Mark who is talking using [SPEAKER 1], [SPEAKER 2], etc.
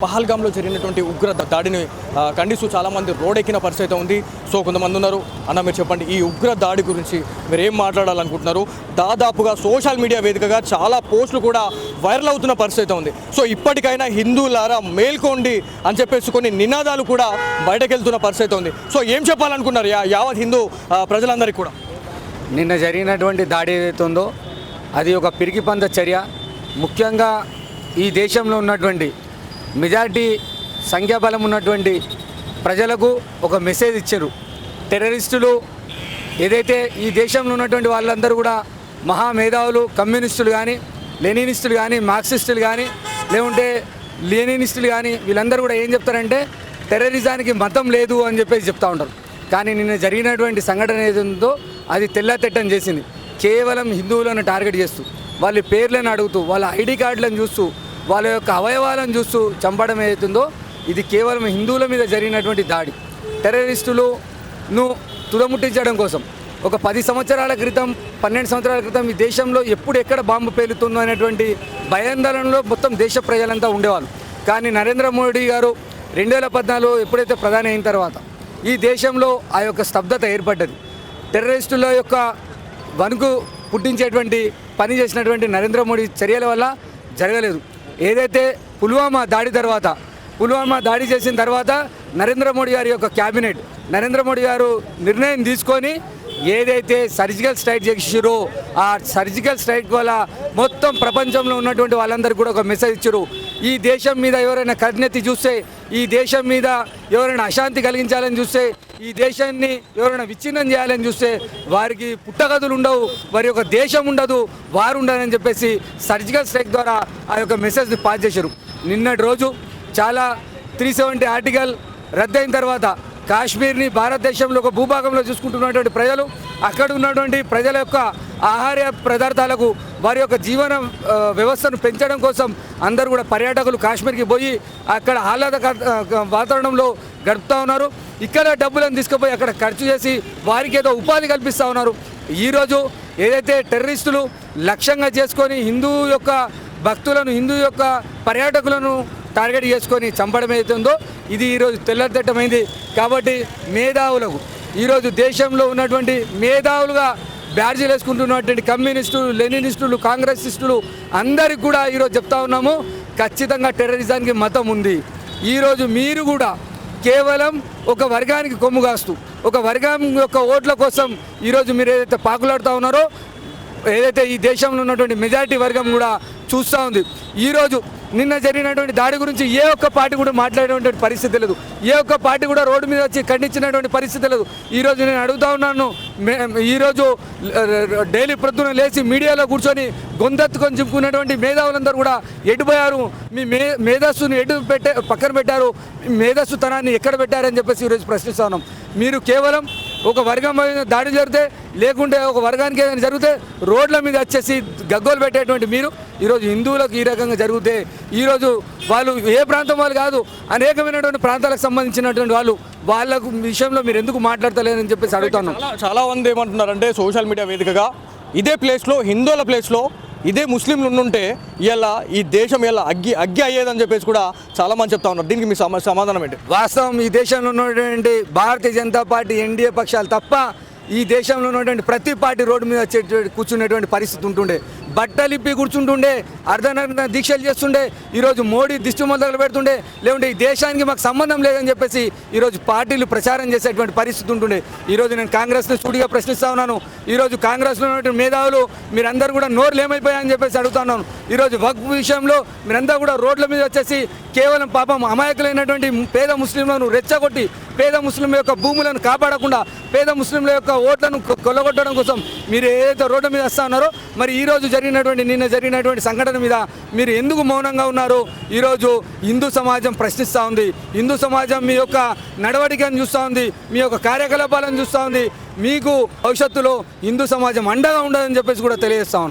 [SPEAKER 1] పహల్గామ్లో జరిగినటువంటి ఉగ్ర దాడిని ఖండిస్తూ చాలామంది రోడ్డెక్కిన పరిస్థితి ఉంది. సో కొంతమంది ఉన్నారు. అన్న మీరు చెప్పండి, ఈ ఉగ్ర దాడి గురించి మీరు ఏం మాట్లాడాలనుకుంటున్నారు? దాదాపుగా సోషల్ మీడియా వేదికగా చాలా పోస్టులు కూడా వైరల్ అవుతున్న పరిస్థితి ఉంది. సో ఇప్పటికైనా హిందువులారా మేల్కోండి అని చెప్పేసి కొన్ని నినాదాలు కూడా బయటకెళ్తున్న పరిస్థితి ఉంది. సో ఏం చెప్పాలనుకున్నారు యావత్ హిందూ ప్రజలందరికీ కూడా?
[SPEAKER 2] నిన్న జరిగినటువంటి దాడి ఏదైతే ఉందో అది ఒక పిరికిపంద చర్య. ముఖ్యంగా ఈ దేశంలో ఉన్నటువంటి మెజారిటీ సంఖ్యాబలం ఉన్నటువంటి ప్రజలకు ఒక మెసేజ్ ఇచ్చారు. టెర్రరిస్టులు ఏదైతే ఈ దేశంలో ఉన్నటువంటి వాళ్ళందరూ కూడా మహామేధావులు, కమ్యూనిస్టులు కానీ, లెనినిస్టులు కానీ, మార్క్సిస్టులు కానీ, లేకుంటే లెనినిస్టులు కానీ, వీళ్ళందరూ కూడా ఏం చెప్తారంటే టెర్రరిజానికి మతం లేదు అని చెప్పేసి చెప్తూ ఉంటారు. కానీ నిన్న జరిగినటువంటి సంఘటన ఏది ఉందో అది తెల్లతెట్టం చేసింది. కేవలం హిందువులను టార్గెట్ చేస్తూ, వాళ్ళ పేర్లను అడుగుతూ, వాళ్ళ ఐడి కార్డులను చూస్తూ, వాళ్ళ యొక్క అవయవాలను చూస్తూ చంపడం ఏదైతుందో ఇది కేవలం హిందువుల మీద జరిగినటువంటి దాడి. టెర్రరిస్టులను తుదముట్టించడం కోసం ఒక 10 సంవత్సరాల క్రితం, 12 సంవత్సరాల క్రితం ఈ దేశంలో ఎప్పుడు ఎక్కడ బాంబు పేలుతుందో అనేటువంటి భయాందోళనలో మొత్తం దేశ ప్రజలంతా ఉండేవాళ్ళు. కానీ నరేంద్ర మోడీ గారు 2014 ఎప్పుడైతే ప్రధాని అయిన తర్వాత ఈ దేశంలో ఆ యొక్క స్తబ్దత ఏర్పడ్డది. టెర్రరిస్టుల యొక్క వణుకు పుట్టించేటువంటి పని చేసినటువంటి నరేంద్ర మోడీ చర్యల వల్ల జరగలేదు. ఏదైతే పుల్వామా దాడి చేసిన తర్వాత నరేంద్ర మోడీ గారి యొక్క క్యాబినెట్, నరేంద్ర మోడీ గారు నిర్ణయం తీసుకొని ఏదైతే సర్జికల్ స్ట్రైక్ చేసిరో ఆ సర్జికల్ స్ట్రైక్ వల్ల మొత్తం ప్రపంచంలో ఉన్నటువంటి వాళ్ళందరికీ కూడా ఒక మెసేజ్ ఇచ్చారు. ఈ దేశం మీద ఎవరైనా కన్నెత్తి చూస్తే, ఈ దేశం మీద ఎవరైనా అశాంతి కలిగించాలని చూస్తే, ఈ దేశాన్ని ఎవరైనా విచ్ఛిన్నం చేయాలని చూస్తే వారికి పుట్టగదులు ఉండవు, వారి యొక్క దేశం ఉండదు, వారు ఉండదని చెప్పేసి సర్జికల్ స్ట్రైక్ ద్వారా ఆ యొక్క మెసేజ్ని పాస్ చేశారు. నిన్నటి రోజు చాలా 370 ఆర్టికల్ రద్దయిన తర్వాత కాశ్మీర్ని భారతదేశంలో ఒక భూభాగంలో చూసుకుంటున్నటువంటి ప్రజలు, అక్కడ ఉన్నటువంటి ప్రజల యొక్క ఆహార పదార్థాలకు వారి యొక్క జీవన వ్యవస్థను పెంచడం కోసం అందరూ కూడా పర్యాటకులు కాశ్మీర్కి పోయి అక్కడ వాతావరణంలో గడుపుతూ ఉన్నారు. ఇక్కడ డబ్బులను తీసుకుపోయి అక్కడ ఖర్చు చేసి వారికి ఏదో ఉపాధి కల్పిస్తూ ఉన్నారు. ఈరోజు ఏదైతే టెర్రరిస్టులు లక్ష్యంగా చేసుకొని హిందూ యొక్క భక్తులను, హిందూ యొక్క పర్యాటకులను టార్గెట్ చేసుకొని చంపడం అవుతుందో ఇది ఈరోజు తెల్లతెట్టమైంది. కాబట్టి మేధావులకు, ఈరోజు దేశంలో ఉన్నటువంటి మేధావులుగా బ్యాడ్జీలు వేసుకుంటున్నటువంటి కమ్యూనిస్టులు, లెనినిస్టులు, కాంగ్రెసిస్టులు అందరికి కూడా ఈరోజు చెప్తా ఉన్నాము, ఖచ్చితంగా టెర్రరిజానికి మతం ఉంది. ఈరోజు మీరు కూడా కేవలం ఒక వర్గానికి కొమ్ము కాస్తూ, ఒక వర్గం యొక్క ఓట్ల కోసం ఈరోజు మీరు ఏదైతే పాకులాడుతూ ఉన్నారో, ఏదైతే ఈ దేశంలో ఉన్నటువంటి మెజారిటీ వర్గం కూడా చూస్తూ ఉంది. ఈరోజు నిన్న జరిగినటువంటి దాడి గురించి ఏ ఒక్క పార్టీ కూడా మాట్లాడేటువంటి పరిస్థితి లేదు. ఏ ఒక్క పార్టీ కూడా రోడ్డు మీద వచ్చి ఖండించినటువంటి పరిస్థితి లేదు. ఈరోజు నేను అడుగుతా ఉన్నాను, ఈరోజు డైలీ ప్రొద్దున లేచి మీడియాలో కూర్చొని గొంతెత్తుకొని చెప్పుకున్నటువంటి మేధావులందరూ కూడా ఎటుపోయారు, మీ మేధస్సును పక్కన పెట్టారు, మేధస్సుతనాన్ని ఎక్కడ పెట్టారని చెప్పేసి ఈరోజు ప్రశ్నిస్తా ఉన్నాం. మీరు కేవలం ఒక వర్గం మీద దాడి జరిగితే, లేకుంటే ఒక వర్గానికి ఏదైనా జరిగితే రోడ్ల మీద వచ్చేసి గగ్గోలు పెట్టేటువంటి మీరు ఈరోజు హిందువులకు ఈ రకంగా జరిగితే, ఈరోజు వాళ్ళు ఏ ప్రాంతం వాళ్ళు కాదు, అనేకమైనటువంటి ప్రాంతాలకు సంబంధించినటువంటి వాళ్ళ విషయంలో మీరు ఎందుకు మాట్లాడతలేదని చెప్పేసి అడుగుతాను.
[SPEAKER 1] చాలా మంది ఏమంటున్నారంటే సోషల్ మీడియా వేదికగా ఇదే ప్లేస్లో, హిందువుల ప్లేస్లో ఇదే ముస్లింలు ఉండుంటే ఇలా ఈ దేశం ఇలా అగ్గి అయ్యేదని చెప్పేసి కూడా చాలామంది చెప్తా ఉన్నారు. దీనికి మీ సమాధానం ఏంటి?
[SPEAKER 2] వాస్తవం, ఈ దేశంలో ఉన్నటువంటి భారతీయ జనతా పార్టీ, ఎన్డీఏ పక్షాలు తప్ప ఈ దేశంలో ఉన్నటువంటి ప్రతి పార్టీ రోడ్డు మీద కూర్చునేటువంటి పరిస్థితి ఉంటుండే, బట్టలిప్పి కూర్చుంటుండే, అర్ధనగ్న దీక్షలు చేస్తుండే. ఈరోజు మోడీ దిష్టి మొదలు పెడుతుండే, లేకుంటే ఈ దేశానికి మాకు సంబంధం లేదని చెప్పేసి ఈరోజు పార్టీలు ప్రచారం చేసేటువంటి పరిస్థితి ఉంటుండే. ఈరోజు నేను కాంగ్రెస్ని సూటిగా ప్రశ్నిస్తా ఉన్నాను. ఈరోజు కాంగ్రెస్లో ఉన్నటువంటి మేధావులు మీరందరూ కూడా నోర్లు ఏమైపోయాయని చెప్పేసి అడుగుతున్నాను. ఈరోజు వక్ఫ్ విషయంలో మీరంతా కూడా రోడ్ల మీద వచ్చేసి కేవలం పాపం అమాయకులైనటువంటి పేద ముస్లింలను రెచ్చగొట్టి, పేద ముస్లింల యొక్క భూములను కాపాడకుండా, పేద ముస్లింల యొక్క ఓట్లను కొల్లగొట్టడం కోసం మీరు ఏదైతే రోడ్ల మీద వస్తా ఉన్నారో, మరి ఈరోజు నిన్న జరిగినటువంటి సంఘటన మీద మీరు ఎందుకు మౌనంగా ఉన్నారు? ఈరోజు హిందూ సమాజం ప్రశ్నిస్తూ ఉంది. హిందూ సమాజం మీ యొక్క నడవడికను చూస్తూ ఉంది, మీ యొక్క కార్యకలాపాలను చూస్తూ ఉంది. మీకు భవిష్యత్తులో హిందూ సమాజం అండగా ఉండదని చెప్పేసి కూడా తెలియజేస్తా ఉంది.